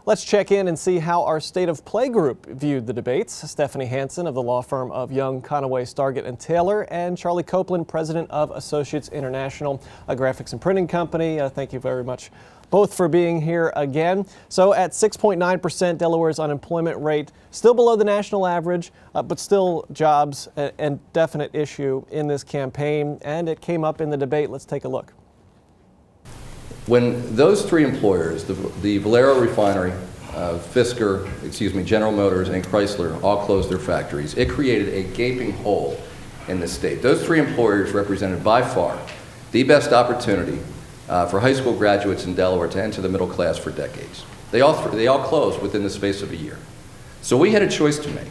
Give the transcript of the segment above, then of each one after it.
Let's check in and see how our State of Play group viewed the debates. Stephanie Hansen of the law firm of Young, Conaway, Stargett and Taylor, and Charlie Copeland, president of Associates International, a graphics and printing company. Thank you very much both for being here again. So at 6.9%, Delaware's unemployment rate still below the national average, but still jobs a definite issue in this campaign, and it came up in the debate. Let's take a look. When those three employers, the Valero Refinery, General Motors, and Chrysler all closed their factories, it created a gaping hole in the state. Those three employers represented by far the best opportunity for high school graduates in Delaware to enter the middle class for decades. They all closed within the space of a year. So we had a choice to make.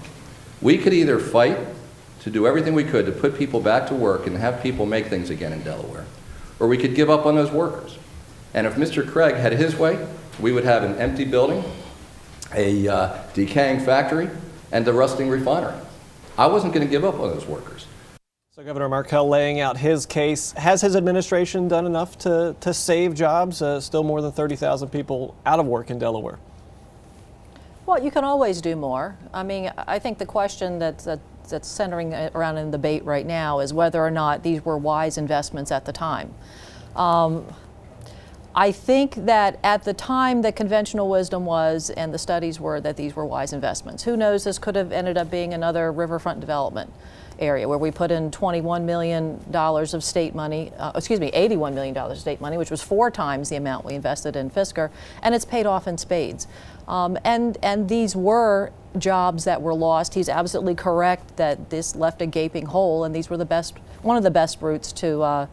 We could either fight to do everything we could to put people back to work and have people make things again in Delaware, or we could give up on those workers. And if Mr. Craig had his way, we would have an empty building, a decaying factory, and a rusting refinery. I wasn't going to give up on those workers. So Governor Markell laying out his case. Has his administration done enough to save jobs? Still more than 30,000 people out of work in Delaware. Well, you can always do more. I mean, I think the question that's centering around in the debate right now is whether or not these were wise investments at the time. I think that at the time the conventional wisdom was, and the studies were, that these were wise investments. Who knows, this could have ended up being another riverfront development area where we put in $21 million of state money, $81 million of state money, which was 4 times the amount we invested in Fisker, and it's paid off in spades. And these were jobs that were lost. He's absolutely correct that this left a gaping hole, and these were one of the best routes to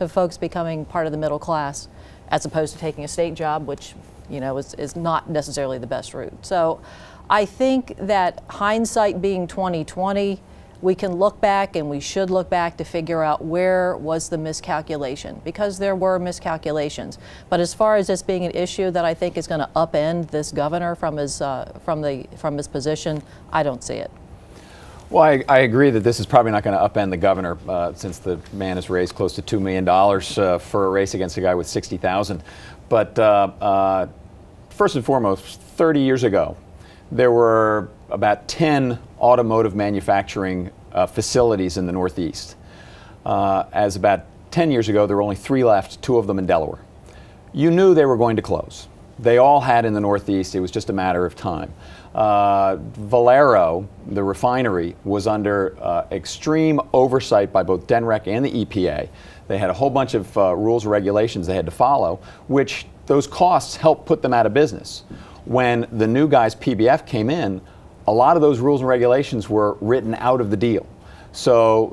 folks becoming part of the middle class, as opposed to taking a state job, which, you know, is not necessarily the best route. So I think that hindsight being 2020, we can look back, and we should look back to figure out where was the miscalculation, because there were miscalculations. But as far as this being an issue that I think is going to upend this governor from his position, I don't see it. Well, I agree that this is probably not going to upend the governor, since the man has raised close to $2 million for a race against a guy with 60,000. But first and foremost, 30 years ago, there were about 10 automotive manufacturing facilities in the Northeast. As about 10 years ago, there were only 3 left, 2 of them in Delaware. You knew they were going to close. They all had in the Northeast. It was just a matter of time. Valero, the refinery, was under extreme oversight by both DNREC and the EPA. They had a whole bunch of rules and regulations they had to follow, which those costs helped put them out of business. When the new guys, PBF, came in, a lot of those rules and regulations were written out of the deal. So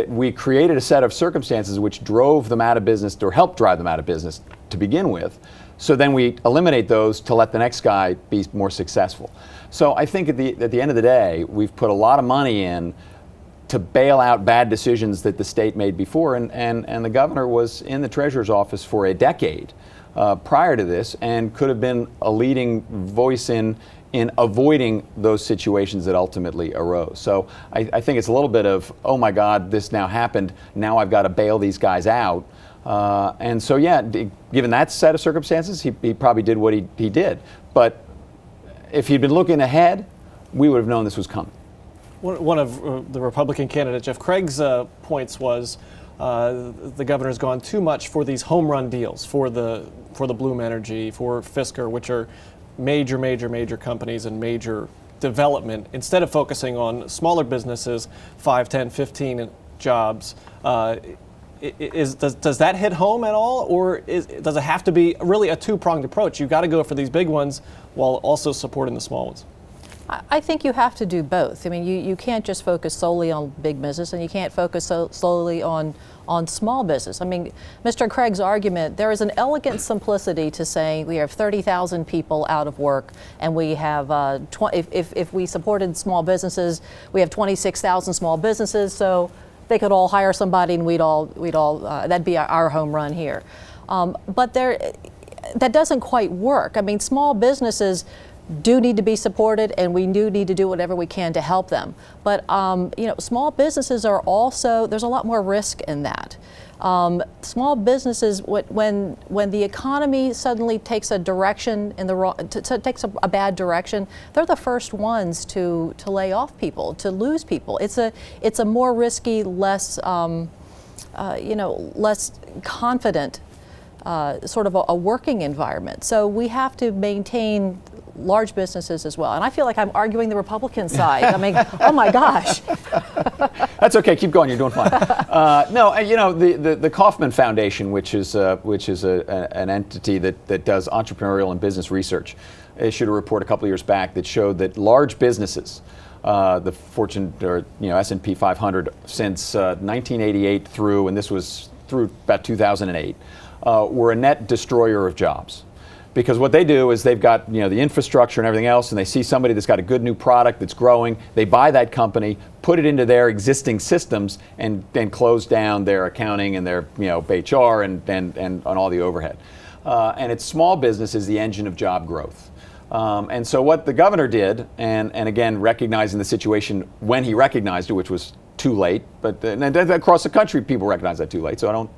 we created a set of circumstances which drove them out of business, or helped drive them out of business to begin with. So then we eliminate those to let the next guy be more successful. So I think at the end of the day, we've put a lot of money in to bail out bad decisions that the state made before, and the governor was in the treasurer's office for a decade prior to this, and could have been a leading voice in avoiding those situations that ultimately arose. So I think it's a little bit of, oh my God, this now happened, now I've got to bail these guys out. And so, yeah, given that set of circumstances, he probably did what he did. But if he'd been looking ahead, we would have known this was coming. One of the Republican candidate, Jeff Craig's points was the governor's gone too much for these home run deals, for the Bloom Energy, for Fisker, which are major companies and major development, instead of focusing on smaller businesses, 5, 10, 15 jobs. Does that hit home at all, or does it have to be really a two-pronged approach? You've got to go for these big ones while also supporting the small ones. I think you have to do both. I mean, you can't just focus solely on big business, and you can't focus solely on small business. I mean, Mr. Craig's argument, there is an elegant simplicity to saying we have 30,000 people out of work, and we have, if we supported small businesses, we have 26,000 small businesses, so they could all hire somebody, and we'd all that'd be our home run here. But that doesn't quite work. I mean, small businesses, do need to be supported, and we do need to do whatever we can to help them. But small businesses are also, there's a lot more risk in that. Small businesses, when the economy suddenly takes a direction in the wrong, takes a bad direction, they're the first ones to lay off people, to lose people. It's a more risky, less less confident sort of a working environment. So we have to maintain large businesses as well. And I feel like I'm arguing the Republican side. I mean, oh my gosh. That's okay. Keep going. You're doing fine. The Kauffman Foundation, which is an entity that does entrepreneurial and business research, issued a report a couple of years back that showed that large businesses, the Fortune or S&P 500, since 1988 through, and this was through about 2008, were a net destroyer of jobs. Because what they do is they've got the infrastructure and everything else, and they see somebody that's got a good new product that's growing. They buy that company, put it into their existing systems, and then close down their accounting and their HR and all the overhead. And it's small business is the engine of job growth. And so what the governor did, and again recognizing the situation when he recognized it, which was too late, but and across the country people recognize that too late. So I don't.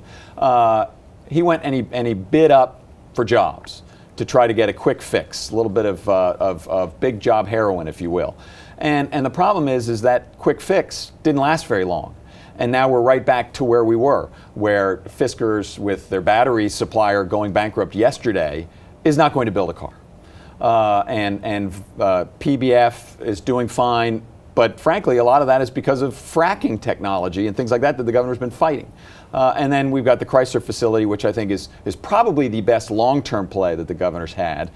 He went and he bid up for jobs to try to get a quick fix, a little bit of big job heroin, if you will. And the problem is that quick fix didn't last very long. And now we're right back to where we were, where Fiskars, with their battery supplier going bankrupt yesterday, is not going to build a car. PBF is doing fine, but frankly, a lot of that is because of fracking technology and things like that the governor's been fighting. And then we've got the Chrysler facility, which I think is probably the best long-term play that the governor's had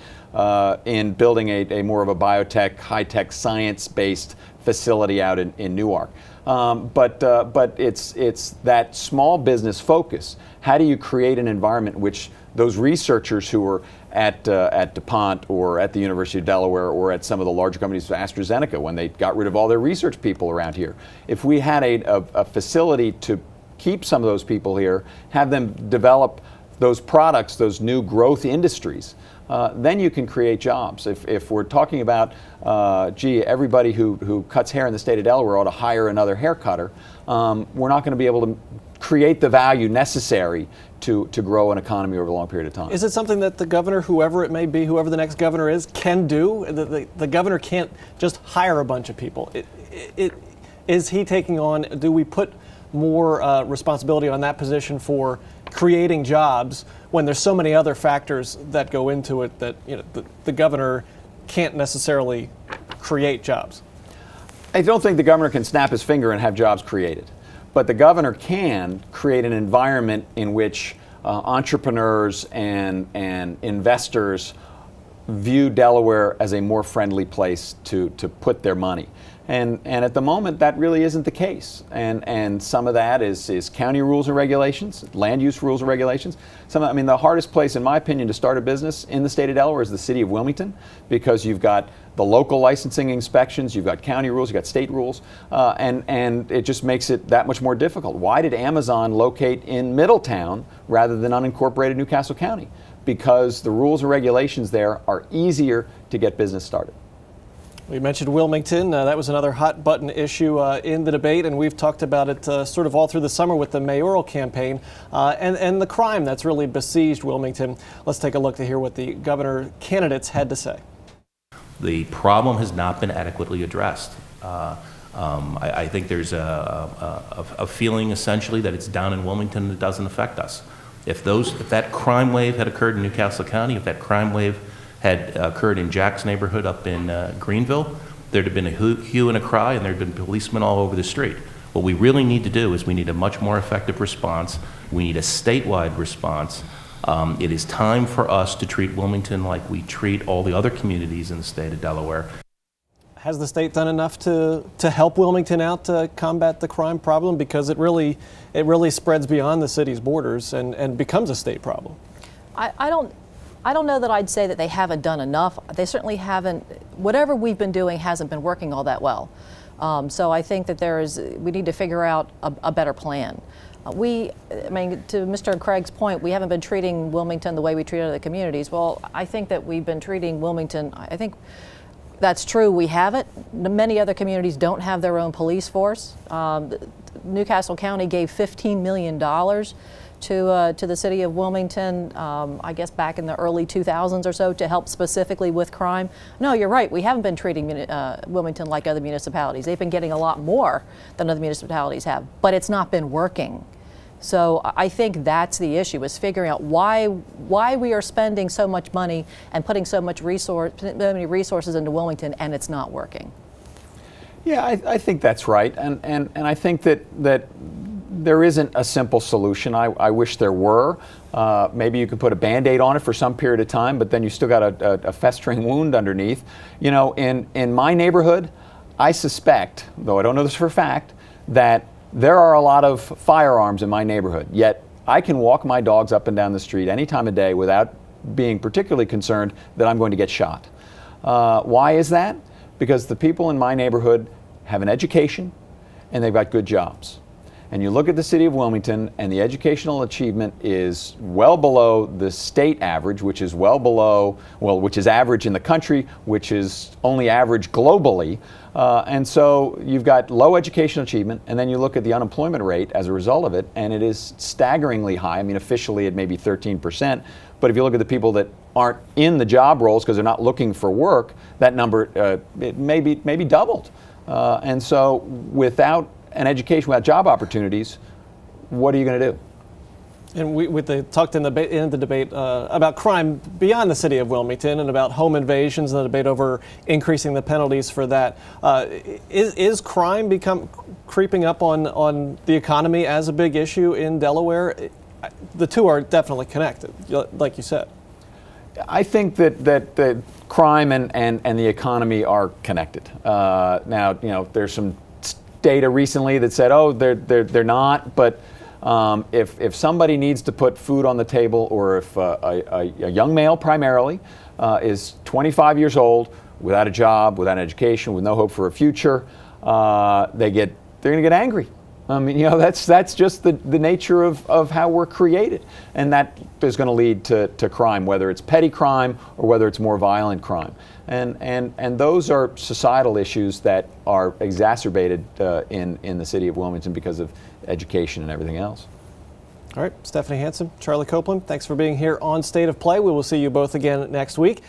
in building a more of a biotech, high-tech, science-based facility out in Newark. But it's that small business focus. How do you create an environment in which those researchers who are at DuPont or at the University of Delaware or at some of the larger companies, AstraZeneca, when they got rid of all their research people around here, if we had a facility to keep some of those people here, have them develop those products, those new growth industries, then you can create jobs. If we're talking about, everybody who cuts hair in the state of Delaware ought to hire another hair cutter, we're not going to be able to create the value necessary to grow an economy over a long period of time. Is it something that the governor, whoever it may be, whoever the next governor is, can do? The governor can't just hire a bunch of people. Is he taking on, do we put more responsibility on that position for creating jobs when there's so many other factors that go into it that the governor can't necessarily create jobs? I don't think the governor can snap his finger and have jobs created. But the governor can create an environment in which entrepreneurs and investors view Delaware as a more friendly place to put their money. And at the moment, that really isn't the case. And some of that is county rules and regulations, land use rules and regulations. The hardest place, in my opinion, to start a business in the state of Delaware is the city of Wilmington, because you've got the local licensing inspections, you've got county rules, you've got state rules, and it just makes it that much more difficult. Why did Amazon locate in Middletown rather than unincorporated Newcastle County? Because the rules and regulations there are easier to get business started. We mentioned Wilmington. That was another hot button issue in the debate, and we've talked about it sort of all through the summer with the mayoral campaign and the crime that's really besieged Wilmington. Let's take a look to hear what the governor candidates had to say. The problem has not been adequately addressed. I think there's a feeling essentially that it's down in Wilmington that doesn't affect us. If that crime wave had occurred in Newcastle County, if that crime wave had occurred in Jack's neighborhood up in Greenville, there'd have been a hue and a cry, and there'd been policemen all over the street. What we really need to do is we need a much more effective response. We need a statewide response. It is time for us to treat Wilmington like we treat all the other communities in the state of Delaware. Has the state done enough to help Wilmington out to combat the crime problem? Because it really spreads beyond the city's borders and becomes a state problem. I don't know that I'd say that they haven't done enough. They certainly haven't. Whatever we've been doing hasn't been working all that well. So I think that we need to figure out a better plan. I mean, to Mr. Craig's point, we haven't been treating Wilmington the way we treat other communities. Well, I think that we've been treating Wilmington, I think that's true, we haven't. Many other communities don't have their own police force. Newcastle County gave $15 million to the city of Wilmington, I guess back in the early 2000s or so, to help specifically with crime. No, you're right, we haven't been treating Wilmington like other municipalities. They've been getting a lot more than other municipalities have, but it's not been working. So I think that's the issue, is figuring out why we are spending so much money and putting so many resources into Wilmington, and it's not working. Yeah, I think that's right, and I think that there isn't a simple solution. I wish there were. Maybe you could put a Band-Aid on it for some period of time, but then you still got a festering wound underneath. You know, in my neighborhood, I suspect, though I don't know this for a fact, that there are a lot of firearms in my neighborhood, yet I can walk my dogs up and down the street any time of day without being particularly concerned that I'm going to get shot. Why is that? Because the people in my neighborhood have an education and they've got good jobs. And you look at the city of Wilmington, and the educational achievement is well below the state average, which is well below, well, which is average in the country, which is only average globally. And so you've got low educational achievement, and then you look at the unemployment rate as a result of it, and it is staggeringly high. I mean, officially it may be 13%, but if you look at the people that aren't in the job roles because they're not looking for work, that number it may be doubled. And so without an education, without job opportunities, what are you going to do? And with the tucked in the debate about crime beyond the city of Wilmington and about home invasions and the debate over increasing the penalties for that, is crime creeping up on the economy as a big issue in Delaware? The two are definitely connected, like you said. I think that crime and the economy are connected. Now, you know, there's some data recently that said, oh, they're not, but if somebody needs to put food on the table, or if a young male primarily is 25 years old, without a job, without an education, with no hope for a future, they're going to get angry. I mean, you know, that's just the nature of how we're created, and that is going to lead to crime, whether it's petty crime or whether it's more violent crime, and those are societal issues that are exacerbated in the city of Wilmington because of education and everything else. All right, Stephanie Hansen, Charlie Copeland, thanks for being here on State of Play. We will see you both again next week.